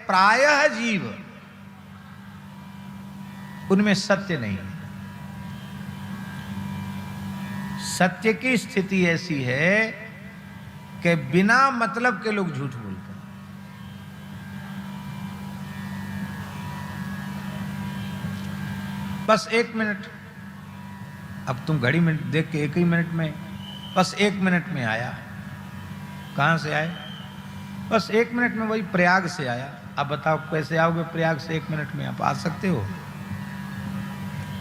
प्रायः जीव, उनमें सत्य नहीं है। सत्य की स्थिति ऐसी है कि बिना मतलब के लोग झूठ बोलते हैं। बस 1 मिनट, अब तुम घड़ी मिनट देख के 1 ही मिनट में, बस 1 मिनट में आया। कहां से आए? बस 1 मिनट में, वही प्रयाग से आया। अब बताओ कैसे आओगे प्रयाग से 1 मिनट में? आप आ सकते हो?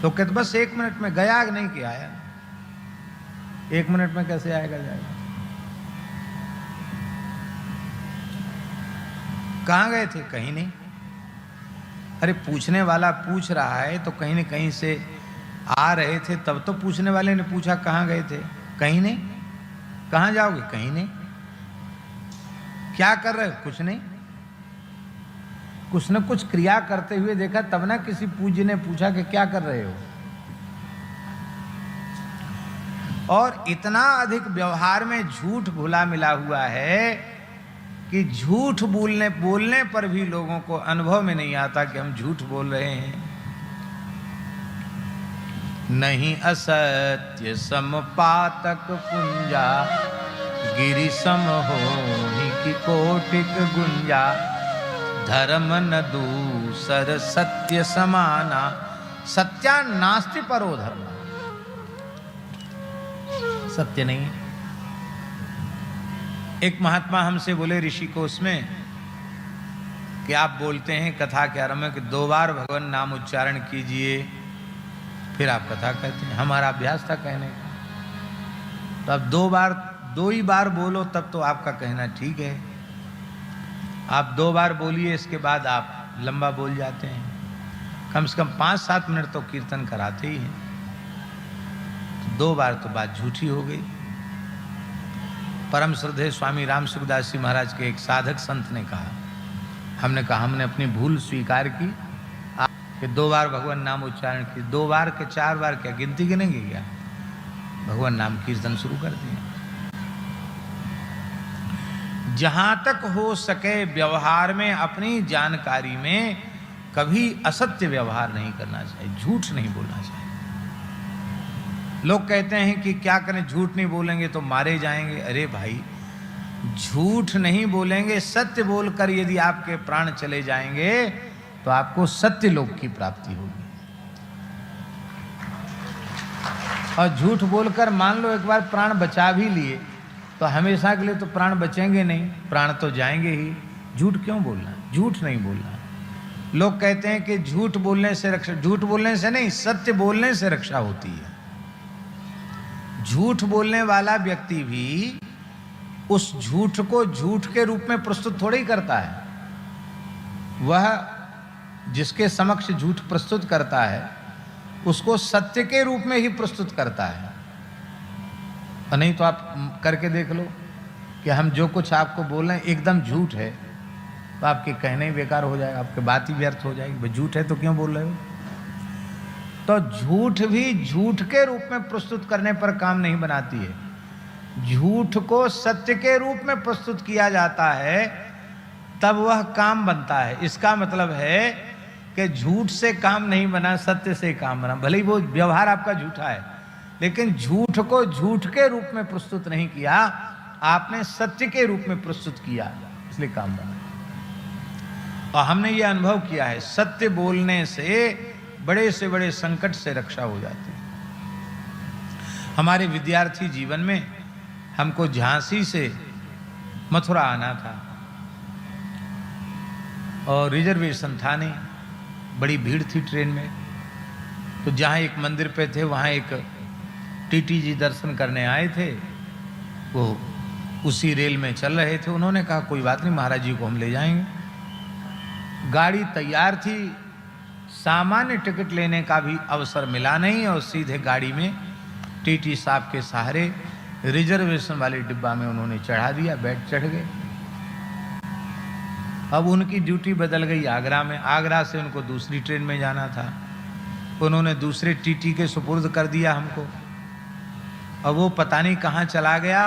तो कहते बस 1 मिनट में गया, नहीं कि आया। 1 मिनट में कैसे आएगा जाएगा? कहां गए थे? कहीं नहीं। अरे पूछने वाला पूछ रहा है तो कहीं न कहीं से आ रहे थे, तब तो पूछने वाले ने पूछा कहां गए थे? कहीं नहीं। कहां जाओगे? कहीं नहीं। क्या कर रहे हो? कुछ नहीं। कुछ न कुछ क्रिया करते हुए देखा, तब ना किसी पूज्य ने पूछा कि क्या कर रहे हो। और इतना अधिक व्यवहार में झूठ घुला मिला हुआ है कि झूठ बोलने पर भी लोगों को अनुभव में नहीं आता कि हम झूठ बोल रहे हैं। नहीं असत्य समपातक पुंजा, गिरि सम होहि की कोटिक गुंजा, धर्म न दूसर सत्य समाना, सत्या नास्ति परो धर्म। सत्य नहीं। एक महात्मा हमसे बोले ऋषि को उसमें कि आप बोलते हैं कथा के आरंभ में कि 2 बार भगवान नाम उच्चारण कीजिए, फिर आप कथा कहते हैं। हमारा अभ्यास था कहने का, तो अब 2 ही बार बोलो तब तो आपका कहना ठीक है। आप 2 बार बोलिए, इसके बाद आप लंबा बोल जाते हैं। कम से कम 5-7 मिनट तो कीर्तन कराते ही हैं। तो 2 बार तो बात झूठी हो गई। परम श्रद्धेय स्वामी राम सुखदास जी महाराज के एक साधक संत ने कहा, हमने कहा हमने अपनी भूल स्वीकार की कि 2 बार भगवान नाम उच्चारण की। 2 बार के 4 बार क्या गिनती गिनेंगे क्या? भगवान नाम कीर्तन शुरू कर दिए। जहां तक हो सके व्यवहार में, अपनी जानकारी में कभी असत्य व्यवहार नहीं करना चाहिए, झूठ नहीं बोलना चाहिए। लोग कहते हैं कि क्या करें, झूठ नहीं बोलेंगे तो मारे जाएंगे। अरे भाई, झूठ नहीं बोलेंगे, सत्य बोलकर यदि आपके प्राण चले जाएंगे तो आपको सत्य लोक की प्राप्ति होगी। और झूठ बोलकर मान लो एक बार प्राण बचा भी लिए तो हमेशा के लिए तो प्राण बचेंगे नहीं, प्राण तो जाएंगे ही। झूठ क्यों बोलना? झूठ नहीं बोलना। लोग कहते हैं कि झूठ बोलने से रक्षा, झूठ बोलने से नहीं, सत्य बोलने से रक्षा होती है। झूठ बोलने वाला व्यक्ति भी उस झूठ को झूठ के रूप में प्रस्तुत थोड़ी करता है। वह जिसके समक्ष झूठ प्रस्तुत करता है उसको सत्य के रूप में ही प्रस्तुत करता है। और नहीं तो आप करके देख लो कि हम जो कुछ आपको बोल रहे हैं एकदम झूठ है, तो आपके कहने ही बेकार हो जाएगा, आपकी बात ही व्यर्थ हो जाएगी। भाई झूठ है तो क्यों बोल रहे हो? तो झूठ भी झूठ के रूप में प्रस्तुत करने पर काम नहीं बनाती है। झूठ को सत्य के रूप में प्रस्तुत किया जाता है तब वह काम बनता है। इसका मतलब है कि झूठ से काम नहीं बना, सत्य से काम बना। भले ही वो व्यवहार आपका झूठा है, लेकिन झूठ को झूठ के रूप में प्रस्तुत नहीं किया, आपने सत्य के रूप में प्रस्तुत किया, इसलिए काम बना। और हमने ये अनुभव किया है, सत्य बोलने से बड़े से बड़े संकट से रक्षा हो जाती है। हमारे विद्यार्थी जीवन में हमको झांसी से मथुरा आना था और रिजर्वेशन था नहीं, बड़ी भीड़ थी ट्रेन में। तो जहाँ एक मंदिर पे थे वहाँ एक टीटी जी दर्शन करने आए थे, वो उसी रेल में चल रहे थे। उन्होंने कहा कोई बात नहीं, महाराज जी को हम ले जाएंगे। गाड़ी तैयार थी, सामान्य टिकट लेने का भी अवसर मिला नहीं और सीधे गाड़ी में टीटी साहब के सहारे रिजर्वेशन वाले डिब्बा में उन्होंने चढ़ा दिया, बैठ चढ़ गए। अब उनकी ड्यूटी बदल गई आगरा में, आगरा से उनको दूसरी ट्रेन में जाना था। उन्होंने दूसरे टीटी के सुपुर्द कर दिया हमको, और वो पता नहीं कहाँ चला गया।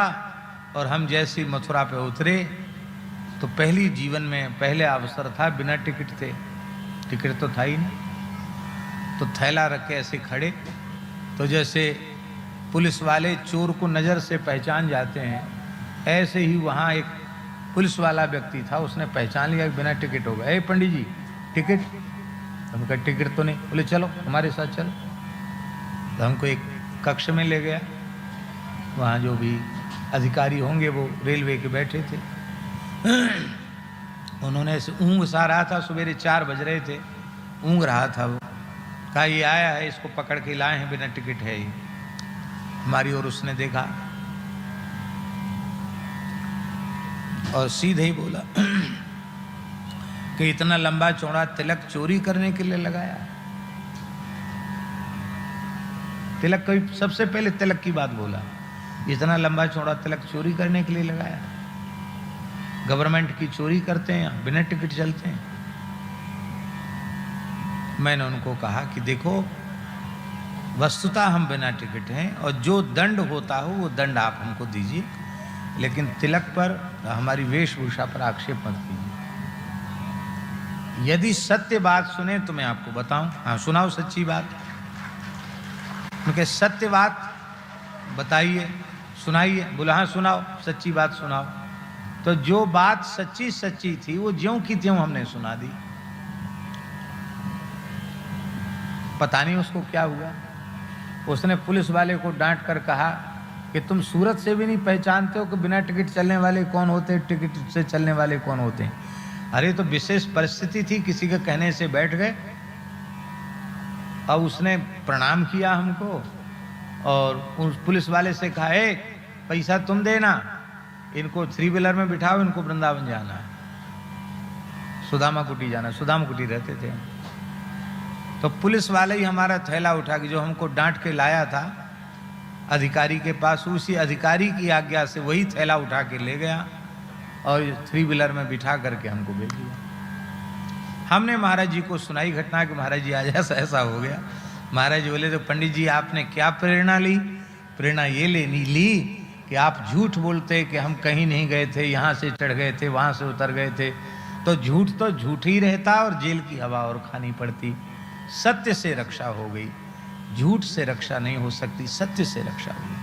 और हम जैसे मथुरा पे उतरे तो पहली जीवन में पहले अवसर था, बिना टिकट थे, टिकट तो था ही नहीं। तो थैला रख के ऐसे खड़े, तो जैसे पुलिस वाले चोर को नज़र से पहचान जाते हैं, ऐसे ही वहाँ एक पुलिस वाला व्यक्ति था, उसने पहचान लिया बिना टिकट हो गया। पंडित जी टिकट? हम कहा टिकट तो नहीं। बोले चलो हमारे साथ चलो। तो हमको एक कक्ष में ले गया, वहाँ जो भी अधिकारी होंगे वो रेलवे के बैठे थे। उन्होंने ऐसे ऊँग सा रहा था, सवेरे 4 बज रहे थे, ऊँग रहा था वो। कहा ये आया है, इसको पकड़ के लाए हैं, बिना टिकट है ये। हमारी ओर उसने देखा और सीधे ही बोला कि इतना लंबा चौड़ा तिलक चोरी करने के लिए लगाया। तिलक कोई सबसे पहले तिलक की बात बोला, इतना लंबा चौड़ा तिलक चोरी करने के लिए लगाया। गवर्नमेंट की चोरी करते हैं, बिना टिकट चलते हैं। मैंने उनको कहा कि देखो वस्तुतः हम बिना टिकट हैं और जो दंड होता हो वो दंड आप हमको दीजिए, लेकिन तिलक पर हमारी वेशभूषा पर आक्षेप मत कीजिए। यदि सत्य बात सुने तो मैं आपको बताऊं। हाँ सुनाओ सच्ची बात। मैं कह सत्य बात बताइए, सुनाइए। बोला हाँ सुनाओ, सच्ची बात सुनाओ। तो जो बात सच्ची सच्ची थी वो ज्यों की त्यों हमने सुना दी। पता नहीं उसको क्या हुआ, उसने पुलिस वाले को डांट कर कहा कि तुम सूरत से भी नहीं पहचानते हो कि बिना टिकट चलने वाले कौन होते हैं, टिकट से चलने वाले कौन होते हैं। अरे तो विशेष परिस्थिति थी, किसी के कहने से बैठ गए। अब उसने प्रणाम किया हमको और उस पुलिस वाले से कहा ए पैसा तुम देना, इनको 3 व्हीलर में बिठाओ, इनको वृंदावन जाना है, सुदामा कुटी जाना। सुदामा कुटी रहते थे। तो पुलिस वाले ही हमारा थैला उठा के, जो हमको डांट के लाया था अधिकारी के पास, उसी अधिकारी की आज्ञा से वही थैला उठा के ले गया और 3 व्हीलर में बिठा करके हमको भेज दिया। हमने महाराज जी को सुनाई घटना कि महाराज जी आज ऐसा ऐसा हो गया। महाराज जी बोले तो पंडित जी आपने क्या प्रेरणा ली? प्रेरणा ये लेनी ली कि आप झूठ बोलते कि हम कहीं नहीं गए थे, यहाँ से चढ़ गए थे, वहाँ से उतर गए थे, तो झूठ ही रहता और जेल की हवा और खानी पड़ती। सत्य से रक्षा हो गई, झूठ से रक्षा नहीं हो सकती, सत्य से रक्षा हुई।